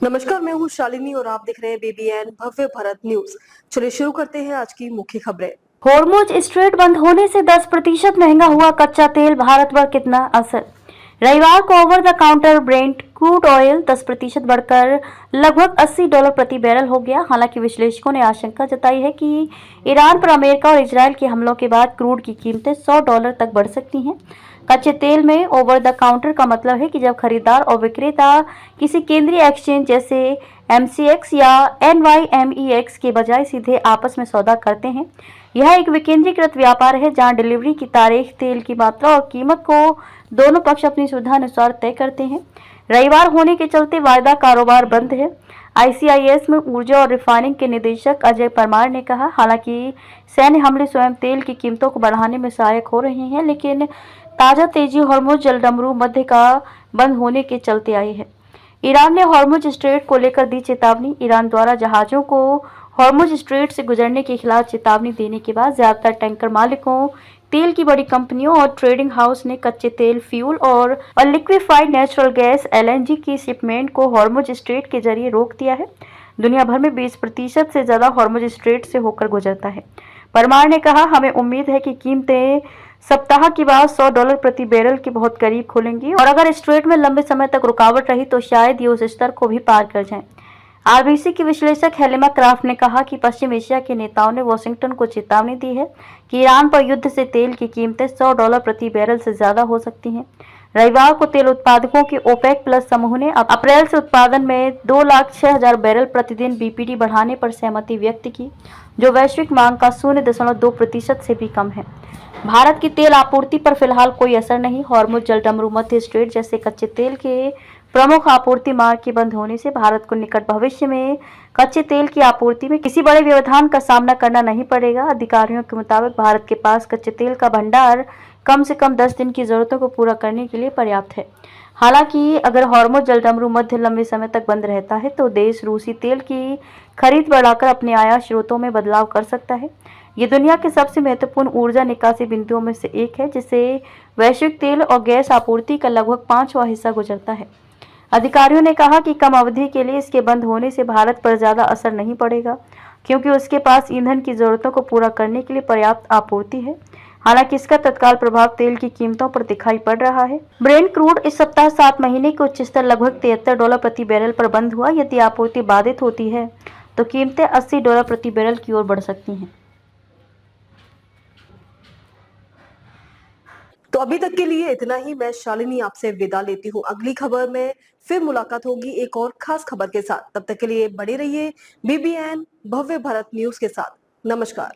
नमस्कार, मैं हूँ शालिनी और आप देख रहे हैं बीबीएन भव्य भारत न्यूज। चलिए शुरू करते हैं आज की मुख्य खबरें। हॉर्मुज स्ट्रेट बंद होने से 10% महंगा हुआ कच्चा तेल, भारत पर कितना असर। रविवार को over the counter Brent crude oil 10% बढ़कर लगभग $80 प्रति बैरल हो गया। हालांकि विश्लेषकों ने आशंका जताई है कि ईरान पर अमेरिका और इजरायल के हमलों के बाद क्रूड की कीमतें $100 तक बढ़ सकती हैं। कच्चे तेल में ओवर द काउंटर का मतलब है कि जब खरीदार और विक्रेता किसी केंद्रीय एक्सचेंज जैसे MCX या NYMEX के बजाय सीधे आपस में सौदा करते हैं। यह एक विकेंद्रीकृत व्यापार है जहां डिलीवरी की तारीख, तेल की मात्रा और कीमत को दोनों पक्ष अपनी सुविधा अनुसार तय करते हैं। रविवार होने के चलते वायदा कारोबार बंद है। ICIS में ऊर्जा और रिफाइनिंग के निदेशक अजय परमार ने कहा, हालांकि सैन्य हमले स्वयं तेल की कीमतों को बढ़ाने में सहायक हो रहे हैं, लेकिन ताजा तेजी हॉर्मुज जलडमरू मध्य का बंद होने के चलते आई है। ईरान ने हॉर्मुज स्ट्रेट को लेकर दी चेतावनी। ईरान द्वारा जहाजों को हॉर्मुज स्ट्रेट से गुजरने के खिलाफ चेतावनी देने के बाद ज्यादातर टैंकर मालिकों, तेल की बड़ी कंपनियों और ट्रेडिंग हाउस ने कच्चे तेल, फ्यूल और लिक्विफाइड नेचुरल गैस LNG की शिपमेंट को हॉर्मुज स्ट्रेट के जरिए रोक दिया है। दुनिया भर में 20% से ज्यादा हॉर्मुज स्ट्रेट से होकर गुजरता है। परमार ने कहा, हमें उम्मीद है कि कीमतें सप्ताह के बाद $100 प्रति बैरल के बहुत करीब खुलेंगी और अगर स्ट्रेट में लंबे समय तक रुकावट रही तो शायद ये उस स्तर को भी पार कर जाएं। RBC की विश्लेषक हेलेमा क्राफ्ट ने कहा कि पश्चिम एशिया के नेताओं ने वॉशिंगटन को चेतावनी दी है कि ईरान पर युद्ध से तेल की कीमतें $100 प्रति बैरल से ज्यादा हो सकती हैं। रविवार को तेल उत्पादकों के OPEC प्लस समूह ने अप्रैल से उत्पादन में 2,06,000 बैरल प्रतिदिन BPD बढ़ाने पर सहमति व्यक्त की, जो वैश्विक मांग का 0.2% से भी कम है। भारत की तेल आपूर्ति पर फिलहाल कोई असर नहीं। हॉर्मुज जलडमरू मध्य स्ट्रेट जैसे कच्चे तेल के प्रमुख आपूर्ति मार्ग के बंद होने से भारत को निकट भविष्य में कच्चे तेल की आपूर्ति में किसी बड़े व्यवधान का सामना करना नहीं पड़ेगा। अधिकारियों के मुताबिक भारत के पास कच्चे तेल का भंडार कम से कम 10 दिन की जरूरतों को पूरा करने के लिए पर्याप्त है। हालांकि अगर हॉर्मुज जलडमरू मध्य लंबे समय तक बंद रहता है तो देश रूसी तेल की खरीद बढ़ाकर अपने आयात स्रोतों में बदलाव कर सकता है। ये दुनिया के सबसे महत्वपूर्ण ऊर्जा निकासी बिंदुओं में से एक है, जिसे वैश्विक तेल और गैस आपूर्ति का लगभग 5वां हिस्सा गुजरता है। अधिकारियों ने कहा कि कम अवधि के लिए इसके बंद होने से भारत पर ज्यादा असर नहीं पड़ेगा, क्योंकि उसके पास ईंधन की जरूरतों को पूरा करने के लिए पर्याप्त आपूर्ति है। हालांकि इसका तत्काल प्रभाव तेल की कीमतों पर दिखाई पड़ रहा है। ब्रेंट क्रूड इस सप्ताह 7 महीने के उच्च स्तर लगभग $73 प्रति बैरल पर बंद हुआ। यदि आपूर्ति बाधित होती है तो कीमतें $80 प्रति बैरल की ओर बढ़ सकती हैं। तो अभी तक के लिए इतना ही। मैं शालिनी आपसे विदा लेती हूँ। अगली खबर में फिर मुलाकात होगी एक और खास खबर के साथ। तब तक के लिए बने रहिए बीबीएन भव्य भारत न्यूज के साथ। नमस्कार।